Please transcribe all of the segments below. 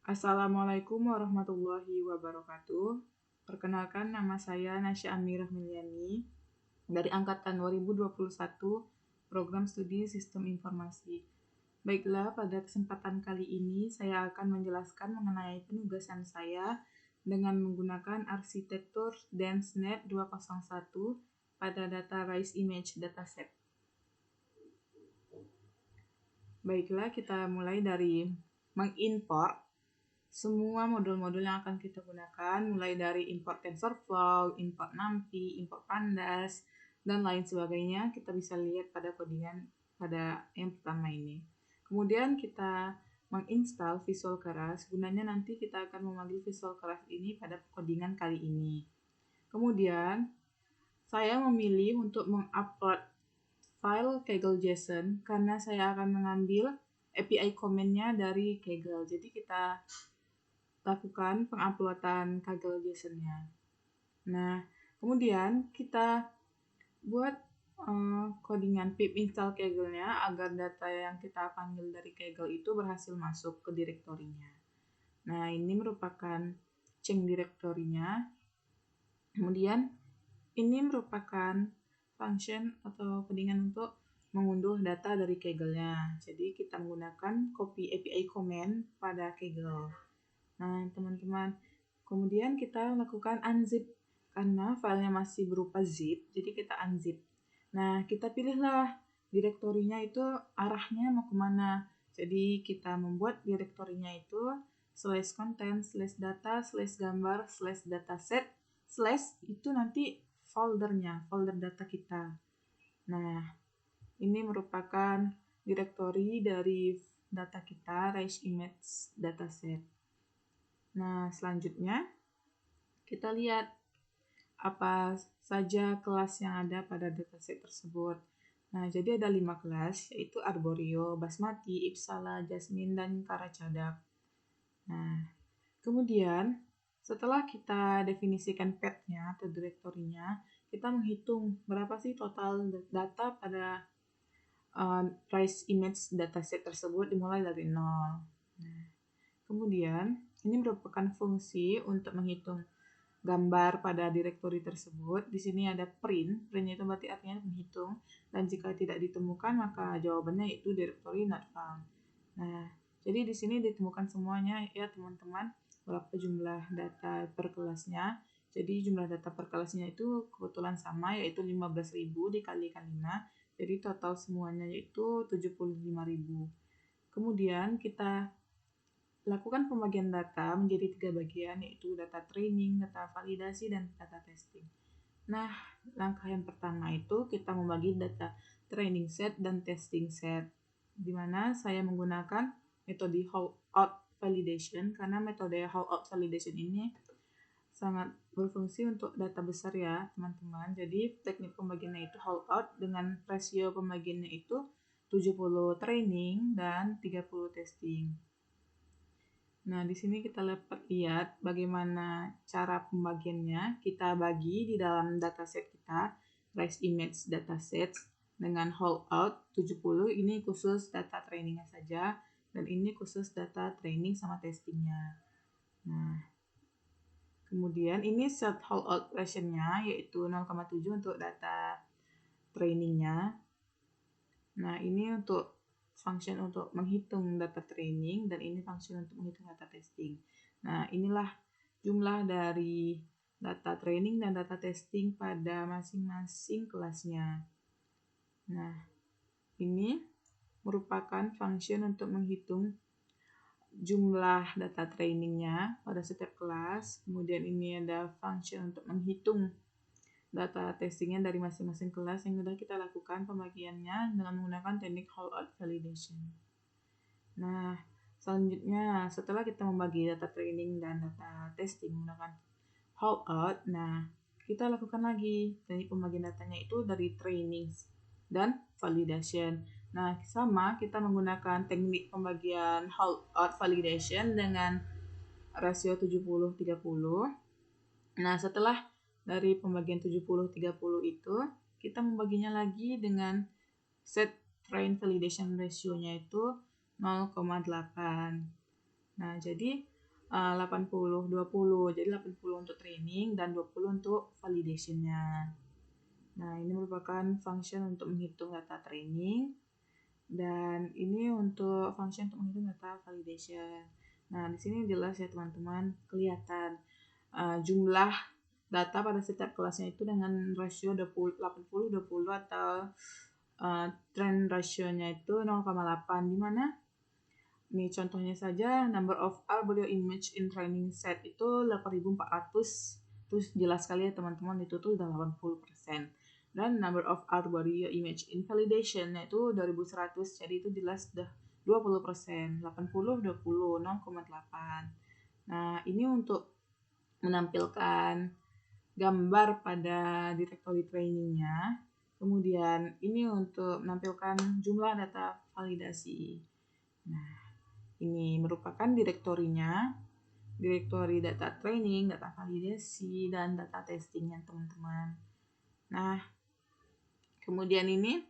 Assalamualaikum warahmatullahi wabarakatuh. Perkenalkan, nama saya Nasya Amirah Milyani dari Angkatan 2021 Program Studi Sistem Informasi. Baiklah, pada kesempatan kali ini saya akan menjelaskan mengenai penugasan saya dengan menggunakan arsitektur DenseNet 201 pada data Raise Image Dataset. Baiklah, kita mulai dari mengimport semua modul-modul yang akan kita gunakan, mulai dari import TensorFlow, import NumPy, import Pandas, dan lain sebagainya. Kita bisa lihat pada codingan pada yang pertama ini. Kemudian kita menginstal Visual Keras, gunanya nanti kita akan memanggil Visual Keras ini pada codingan kali ini. Kemudian saya memilih untuk mengupload file Kaggle.json karena saya akan mengambil API comment-nya dari Kaggle. Jadi kita lakukan penguploadan Kaggle.json-nya. Nah, kemudian kita buat codingan pip install Kaggle-nya agar data yang kita panggil dari Kaggle itu berhasil masuk ke direktorinya. Nah, ini merupakan change direktorinya. Kemudian ini merupakan function atau codingan untuk mengunduh data dari Kaggle-nya. Jadi kita menggunakan copy API comment pada Kaggle. Nah, teman-teman, kemudian kita lakukan unzip karena filenya masih berupa zip, jadi kita unzip. Nah, kita pilihlah direktorinya itu arahnya mau kemana. Jadi kita membuat direktorinya itu /content, /data, /gambar, /dataset, / itu nanti foldernya, folder data kita. Nah, ini merupakan direktori dari data kita, Raise Image Dataset. Nah, selanjutnya kita lihat apa saja kelas yang ada pada dataset tersebut. Nah, jadi ada 5 kelas, yaitu Arborio, Basmati, Ipsala, Jasmine, dan Karacadak. Nah, kemudian setelah kita definisikan path-nya atau direktorinya, kita menghitung berapa sih total data pada Raise Image Dataset tersebut dimulai dari 0. Nah, kemudian ini merupakan fungsi untuk menghitung gambar pada direktori tersebut. Di sini ada print. Printnya itu berarti artinya menghitung. Dan jika tidak ditemukan, maka jawabannya itu direktori not found. Nah, jadi di sini ditemukan semuanya ya teman-teman, berapa jumlah data per kelasnya. Jadi jumlah data per kelasnya itu kebetulan sama, yaitu 15.000 dikalikan 5. Jadi total semuanya yaitu 75.000. Kemudian kita lakukan pembagian data menjadi 3 bagian, yaitu data training, data validasi, dan data testing. Nah, langkah yang pertama itu kita membagi data training set dan testing set, di mana saya menggunakan metode holdout validation, karena metode holdout validation ini sangat berfungsi untuk data besar ya teman-teman. Jadi teknik pembagiannya itu holdout dengan rasio pembagiannya itu 70 training dan 30 testing. Nah, di sini kita dapat lihat bagaimana cara pembagiannya. Kita bagi di dalam dataset kita, Raise Image Dataset dengan holdout 70, ini khusus data trainingnya saja, dan ini khusus data training sama testingnya. Nah, kemudian ini set holdout ratio-nya, yaitu 0,7 untuk data trainingnya. Nah, ini untuk function untuk menghitung data training, dan ini function untuk menghitung data testing. Nah, inilah jumlah dari data training dan data testing pada masing-masing kelasnya. Nah, ini merupakan function untuk menghitung jumlah data trainingnya pada setiap kelas. Kemudian ini ada function untuk menghitung data testingnya dari masing-masing kelas yang sudah kita lakukan pembagiannya dengan menggunakan teknik holdout validation. Nah, selanjutnya setelah kita membagi data training dan data testing menggunakan holdout, nah kita lakukan lagi teknik pembagian datanya itu dari training dan validation. Nah, sama kita menggunakan teknik pembagian holdout validation dengan rasio 70-30. Nah, setelah dari pembagian 70-30 itu, kita membaginya lagi dengan set train validation ratio-nya itu 0,8. Nah, jadi 80, 20. Jadi 80 untuk training dan 20 untuk validation-nya. Nah, ini merupakan function untuk menghitung data training dan ini untuk function untuk menghitung data validation. Nah, di sini jelas ya teman-teman, kelihatan jumlah data pada setiap kelasnya itu dengan rasio 80-20 atau trend rasionya itu 0,8, di mana nih contohnya saja number of arboreal image in training set itu 8.400, terus jelas sekali ya teman-teman, itu tuh udah 80%. Dan number of arboreal image in validation itu 2100, jadi itu jelas udah 20%, 80, 20, 0,8. Nah, ini untuk menampilkan gambar pada directory trainingnya. Kemudian ini untuk menampilkan jumlah data validasi. Nah, ini merupakan direktorinya, direktori data training, data validasi, dan data testingnya teman-teman. Nah, kemudian ini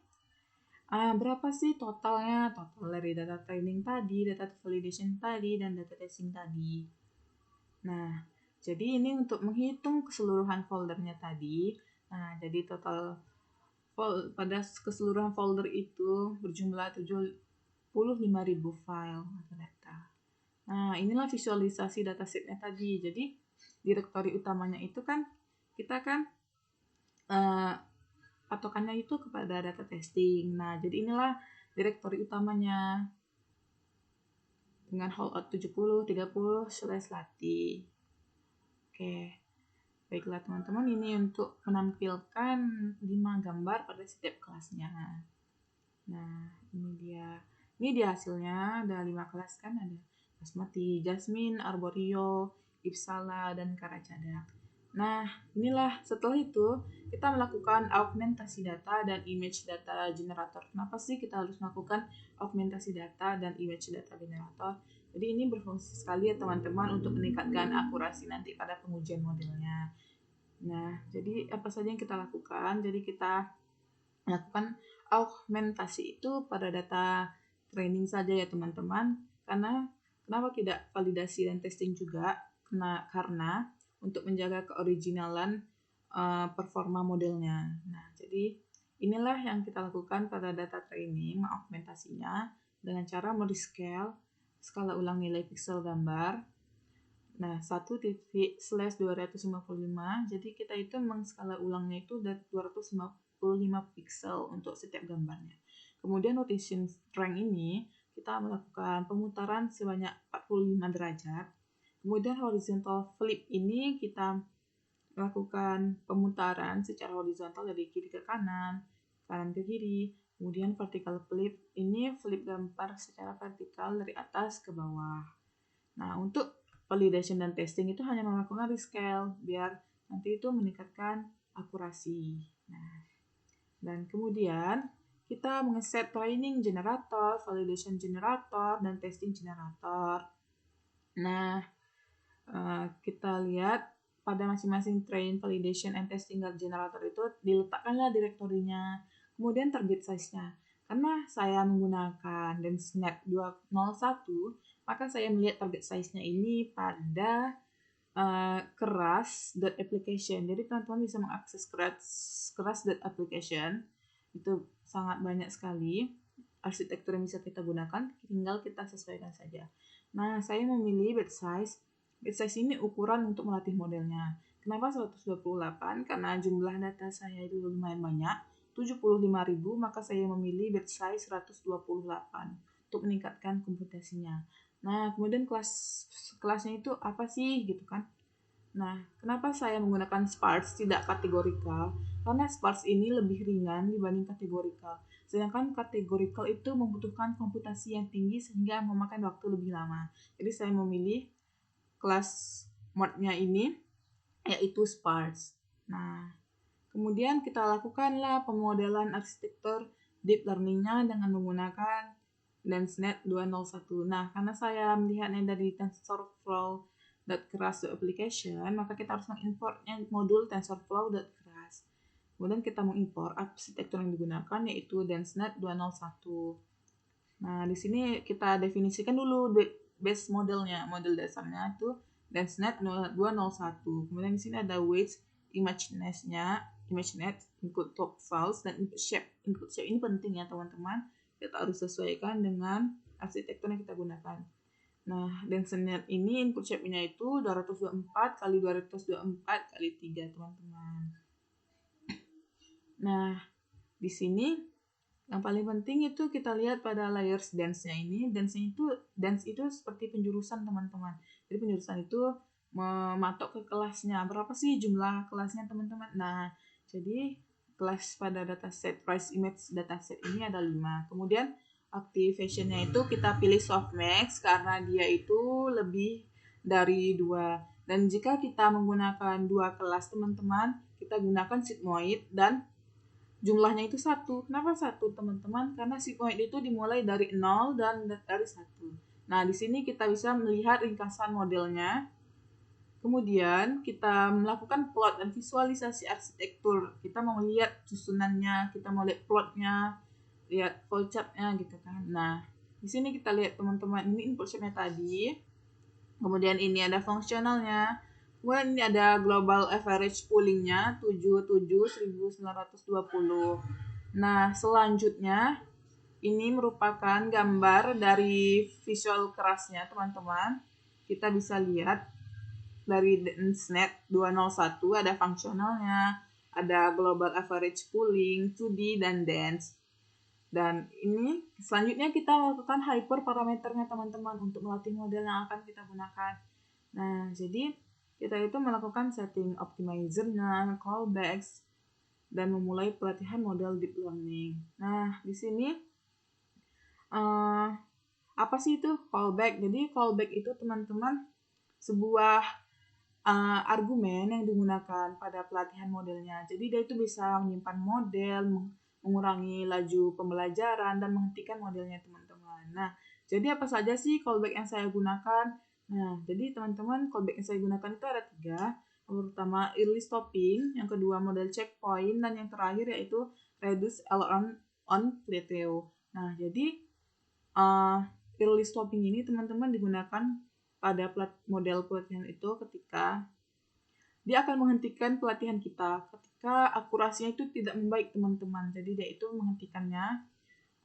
berapa sih totalnya? Total dari data training tadi, data validation tadi, dan data testing tadi. Nah, jadi ini untuk menghitung keseluruhan foldernya tadi. Nah, jadi total pada keseluruhan folder itu berjumlah 75.000 file atau data. Nah, inilah visualisasi datasetnya tadi. Jadi, direktori utamanya itu kan, kita kan patokannya itu kepada data testing. Nah, jadi inilah direktori utamanya dengan holdout 70, 30/lati. Oke, baiklah teman-teman, ini untuk menampilkan 5 gambar pada setiap kelasnya. Nah, ini dia hasilnya. Ada 5 kelas kan, ada Basmati, Jasmine, Arborio, Ipsala, dan Karacadak. Nah, inilah setelah itu kita melakukan augmentasi data dan image data generator. Kenapa sih kita harus melakukan augmentasi data dan image data generator? Jadi ini berfungsi sekali ya teman-teman untuk meningkatkan akurasi nanti pada pengujian modelnya. Nah, jadi apa saja yang kita lakukan? Jadi kita melakukan augmentasi itu pada data training saja ya teman-teman. Karena kenapa tidak validasi dan testing juga? Karena untuk menjaga keoriginalan performa modelnya. Nah, jadi inilah yang kita lakukan pada data training, mengaugmentasinya dengan cara merescale skala ulang nilai piksel gambar. Nah, 1./255. Jadi kita itu skala ulangnya itu 255 piksel untuk setiap gambarnya. Kemudian rotation strength ini kita melakukan pemutaran sebanyak 45 derajat. Kemudian horizontal flip ini kita melakukan pemutaran secara horizontal dari kiri ke kanan, kanan ke kiri. Kemudian vertical flip ini flip gambar secara vertikal dari atas ke bawah. Nah, untuk validation dan testing itu hanya melakukan rescale biar nanti itu meningkatkan akurasi. Nah, dan kemudian kita mengeset training generator, validation generator, dan testing generator. Nah, kita lihat pada masing-masing train, validation, and testing generator itu diletakkanlah direktorinya, kemudian target size-nya. Karena saya menggunakan DenseNet 201, maka saya melihat target size-nya ini pada keras.application. Jadi teman-teman bisa mengakses keras.application. Itu sangat banyak sekali arsitektur yang bisa kita gunakan, tinggal kita sesuaikan saja. Nah, saya memilih batch size. Batch size ini ukuran untuk melatih modelnya. Kenapa 128? Karena jumlah data saya itu lumayan banyak, 75.000, maka saya memilih batch size 128 untuk meningkatkan komputasinya. Nah, kemudian kelasnya itu apa sih gitu kan? Nah, kenapa saya menggunakan sparse tidak kategorikal? Karena sparse ini lebih ringan dibanding kategorikal. Sedangkan kategorikal itu membutuhkan komputasi yang tinggi sehingga memakan waktu lebih lama. Jadi saya memilih kelas mode-nya ini yaitu sparse. Nah, kemudian kita lakukanlah pemodelan arsitektur deep learning-nya dengan menggunakan DenseNet 201. Nah, karena saya melihatnya dari TensorFlow.keras.application, maka kita harus mengimport modul TensorFlow.keras. Kemudian kita mengimpor arsitektur yang digunakan yaitu DenseNet 201. Nah, di sini kita definisikan dulu base modelnya, model dasarnya itu DenseNet 201. Kemudian di sini ada weights, ImageNet, include top files, dan input shape. Input shape ini penting ya teman-teman. Kita harus sesuaikan dengan arsitektur yang kita gunakan. Nah, DenseNet ini input shape-nya itu 224 kali 224 kali 3 teman-teman. Nah, di sini yang paling penting itu kita lihat pada layers dance-nya ini. Dance itu seperti penjurusan teman-teman. Jadi penjurusan itu mematok ke kelasnya. Berapa sih jumlah kelasnya teman-teman? Nah, jadi kelas pada dataset Rise Image dataset ini ada 5. Kemudian activation-nya itu kita pilih softmax karena dia itu lebih dari 2. Dan jika kita menggunakan 2 kelas teman-teman, kita gunakan sigmoid dan jumlahnya itu 1. Kenapa 1 teman-teman? Karena sigmoid itu dimulai dari 0 dan dari 1. Nah, di sini kita bisa melihat ringkasan modelnya. Kemudian kita melakukan plot dan visualisasi arsitektur. Kita mau lihat susunannya, kita mau lihat plotnya, lihat flowchart-nya gitu kan. Nah, di sini kita lihat teman-teman, ini input shape-nya tadi. Kemudian ini ada fungsionalnya. Kemudian ini ada global average pooling-nya 77.920. Nah, selanjutnya ini merupakan gambar dari visual kerasnya, teman-teman. Kita bisa lihat dari DenseNet 201 ada fungsionalnya, ada global average pooling, 2D, dan dance. Dan ini selanjutnya kita lakukan hyperparameternya teman-teman untuk melatih model yang akan kita gunakan. Nah, jadi kita itu melakukan setting optimizer-nya, callbacks, dan memulai pelatihan model deep learning. Nah, di sini apa sih itu callback? Jadi callback itu teman-teman sebuah argumen yang digunakan pada pelatihan modelnya. Jadi dia itu bisa menyimpan model, mengurangi laju pembelajaran, dan menghentikan modelnya teman-teman. Nah, jadi apa saja sih callback yang saya gunakan? Nah, jadi teman-teman callback yang saya gunakan itu ada 3. Yang pertama early stopping, yang kedua model checkpoint, dan yang terakhir yaitu reduce aileron on plateau. Nah, jadi early stopping ini teman-teman digunakan pada model pelatihan itu ketika dia akan menghentikan pelatihan kita ketika akurasinya itu tidak membaik teman-teman. Jadi dia itu menghentikannya.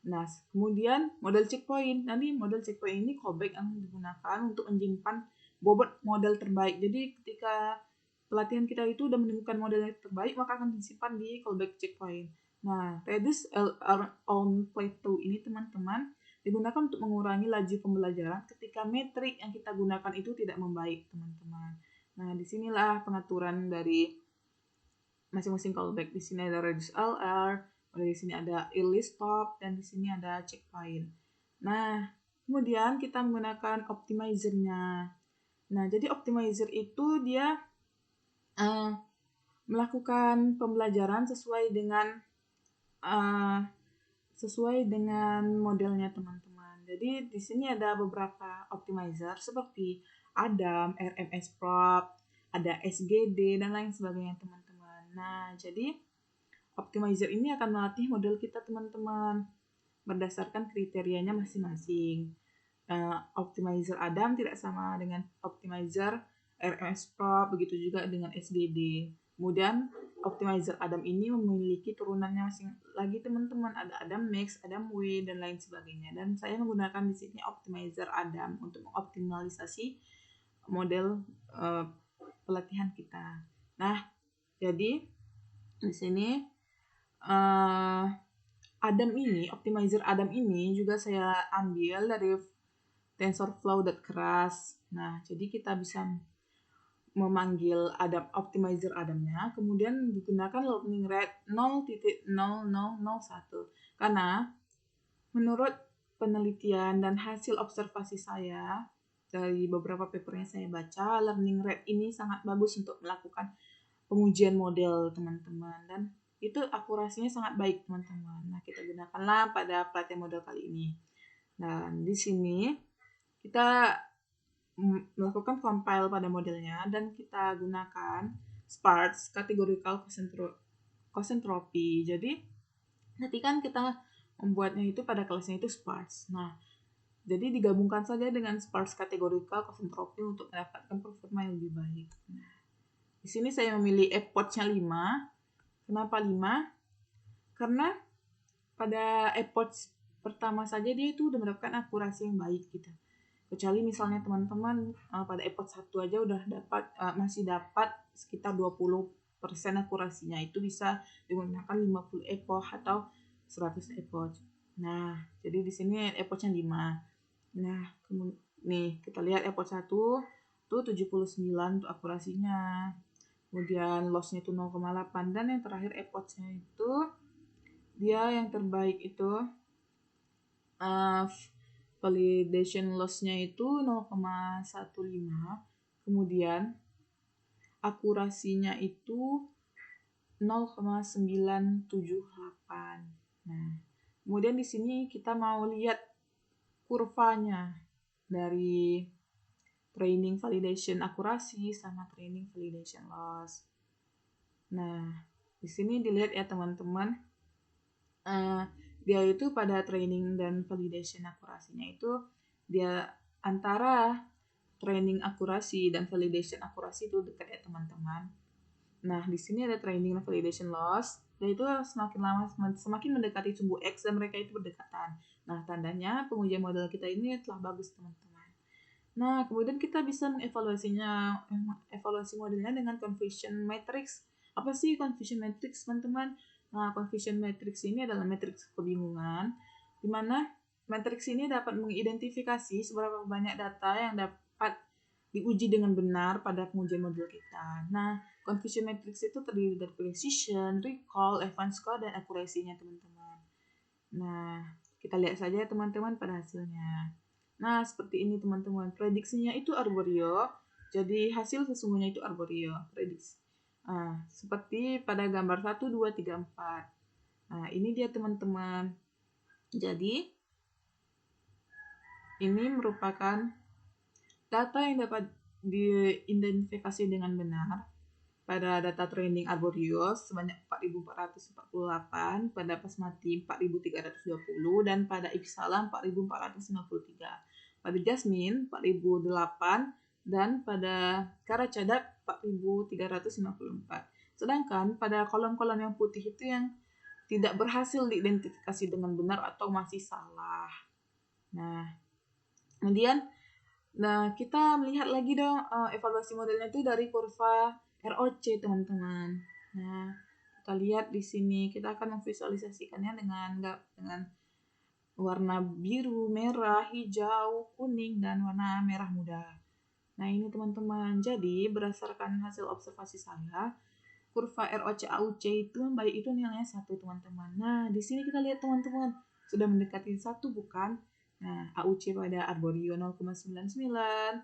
Nah, kemudian model checkpoint. Nanti model checkpoint ini callback yang digunakan untuk menyimpan bobot model terbaik. Jadi ketika pelatihan kita itu udah menemukan model yang terbaik, maka akan disimpan di callback checkpoint. Nah, reduce on plateau ini teman-teman digunakan untuk mengurangi laju pembelajaran ketika metrik yang kita gunakan itu tidak membaik, teman-teman. Nah, disinilah pengaturan dari masing-masing callback. Di sini ada reduce LR, di sini ada early stop, dan di sini ada checkpoint. Nah, kemudian kita menggunakan optimizer-nya. Nah, jadi optimizer itu dia melakukan pembelajaran sesuai dengan modelnya teman-teman. Jadi di sini ada beberapa optimizer seperti Adam, RMSprop, ada SGD, dan lain sebagainya teman-teman. Nah, jadi optimizer ini akan melatih model kita teman-teman berdasarkan kriterianya masing-masing. Optimizer Adam tidak sama dengan optimizer RMSprop, begitu juga dengan SGD. Kemudian optimizer Adam ini memiliki turunannya masing lagi teman-teman, ada Adam Max, Adam W, dan lain sebagainya. Dan saya menggunakan di sini optimizer Adam untuk mengoptimalisasi model pelatihan kita. Nah, jadi di sini optimizer Adam ini juga saya ambil dari TensorFlow.keras. Nah, jadi kita bisa memanggil optimizer Adam-nya, kemudian digunakan learning rate 0.0001. Karena menurut penelitian dan hasil observasi saya dari beberapa paper yang saya baca, learning rate ini sangat bagus untuk melakukan pengujian model teman-teman, dan itu akurasinya sangat baik teman-teman. Nah, kita gunakanlah pada pelatihan model kali ini. Dan di sini kita melakukan compile pada modelnya, dan kita gunakan sparse categorical concentropy. Jadi nanti kan kita membuatnya itu pada kelasnya itu sparse. Nah, Jadi digabungkan saja dengan sparse categorical concentrophil untuk mendapatkan performa yang lebih baik. Nah, di sini saya memilih approach-nya 5. Kenapa 5? Karena pada approach pertama saja dia itu udah mendapatkan akurasi yang baik gitu. Kecuali misalnya teman-teman pada approach 1 aja udah dapat masih dapat sekitar 20% akurasinya, itu bisa digunakan 50 epoch atau 100 epoch. Nah, jadi di sini epoch-nya 5. Nah, nih kita lihat epoch 1 itu 79 untuk akurasinya. Kemudian loss-nya itu 0,8 dan yang terakhir epoch-nya itu dia yang terbaik itu validation loss-nya itu 0,15. Kemudian akurasinya itu 0,978. Nah, kemudian di sini kita mau lihat kurvanya dari training validation akurasi sama training validation loss. Nah, di sini dilihat ya teman-teman, dia itu pada training dan validation akurasinya itu dia antara training akurasi dan validation akurasi itu dekat ya teman-teman. Nah, di sini ada training dan validation loss, dan itu semakin lama semakin mendekati sumbu X dan mereka itu berdekatan. Nah, tandanya pengujian model kita ini telah bagus teman-teman. Nah, kemudian kita bisa evaluasi modelnya dengan confusion matrix. Apa sih confusion matrix, teman-teman? Nah, confusion matrix ini adalah matriks kebingungan, di mana matriks ini dapat mengidentifikasi seberapa banyak data yang dapat diuji dengan benar pada pengujian model kita. Nah, confusion matrix itu terdiri dari precision, recall, advanced score, dan akurasinya, teman-teman. Nah, kita lihat saja teman-teman pada hasilnya. Nah, seperti ini teman-teman. Prediksinya itu arborio. Jadi hasil sesungguhnya itu arborio. Prediksi. Nah, seperti pada gambar 1, 2, 3, 4. Nah, ini dia teman-teman. Jadi, ini merupakan data yang dapat diidentifikasi dengan benar pada data training arborio sebanyak 4.448, pada basmati 4.320, dan pada ipsala 4.453. Pada jasmine 4.008 dan pada karacadak 4.354. Sedangkan pada kolom-kolom yang putih itu yang tidak berhasil diidentifikasi dengan benar atau masih salah. Nah, kemudian kita melihat lagi dong evaluasi modelnya itu dari kurva ROC, teman-teman. Nah, kita lihat di sini, kita akan memvisualisasikannya dengan warna biru, merah, hijau, kuning, dan warna merah muda. Nah, ini teman-teman. Jadi, berdasarkan hasil observasi saya, kurva ROC AUC itu yang baik itu nilainya 1, teman-teman. Nah, di sini kita lihat teman-teman, sudah mendekati 1 bukan? Nah, AUC pada arborio 0,99,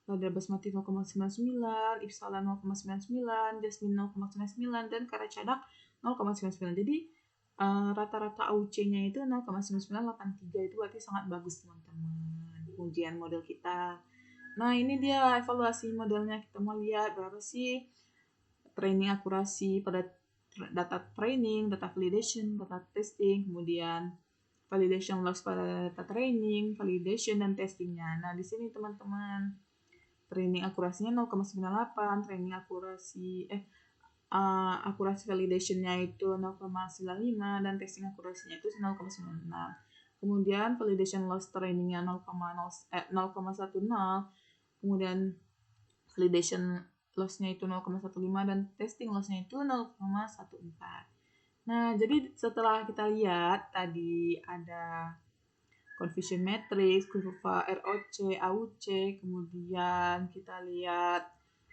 pada basmati 0,99, ipsala 0,99, jasmine 0,99, dan karacadak 0,99. Jadi rata-rata AUC-nya itu 0,9983, itu berarti sangat bagus teman-teman ujian model kita. Nah, ini dia evaluasi modelnya. Kita mau lihat berapa sih training akurasi pada data training, data validation, data testing, kemudian validation loss pada data training, validation, dan testingnya. Nah, di sini teman-teman, training akurasinya 0,98, training akurasi akurasi validationnya itu 0,95, dan testing akurasinya itu 0,96. Kemudian validation loss trainingnya 0,10, kemudian validation loss-nya itu 0,15, dan testing loss-nya itu 0,14. Nah, jadi setelah kita lihat tadi ada confusion matrix, kurva ROC, AUC, kemudian kita lihat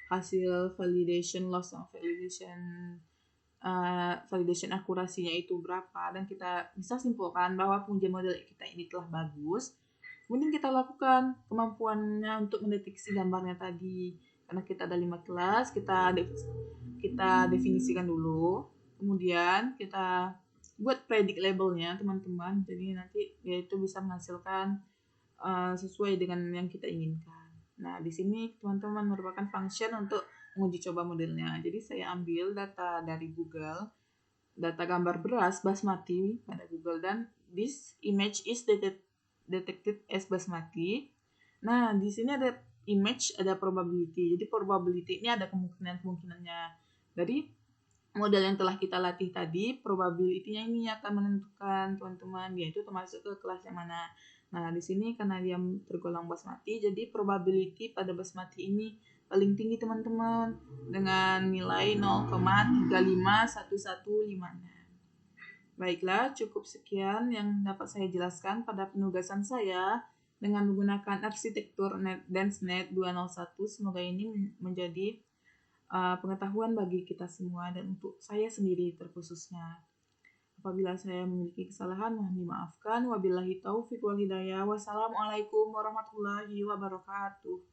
hasil validation loss sama validation akurasinya itu berapa, dan kita bisa simpulkan bahwa pengujian model kita ini telah bagus. Kemudian kita lakukan kemampuannya untuk mendeteksi gambarnya tadi. Karena kita ada 5 kelas, kita definisikan dulu. Kemudian kita buat predict labelnya, teman-teman. Jadi nanti dia itu bisa menghasilkan sesuai dengan yang kita inginkan. Nah, di sini teman-teman merupakan function untuk menguji coba modelnya. Jadi saya ambil data dari Google, data gambar beras basmati pada Google, dan this image is detected as basmati. Nah, di sini ada image, ada probability. Jadi probability ini ada kemungkinan-kemungkinannya. Dari model yang telah kita latih tadi, probability-nya ini akan menentukan teman-teman dia itu termasuk ke kelas yang mana. Nah, di sini karena dia tergolong basmati, jadi probability pada basmati ini paling tinggi teman-teman dengan nilai 0,351156. Baiklah, cukup sekian yang dapat saya jelaskan pada penugasan saya dengan menggunakan arsitektur DanceNet 201. Semoga ini menjadi pengetahuan bagi kita semua dan untuk saya sendiri terkhususnya. Apabila saya memiliki kesalahan, mohon dimaafkan. Wabillahi taufiq wal hidayah. Wassalamualaikum warahmatullahi wabarakatuh.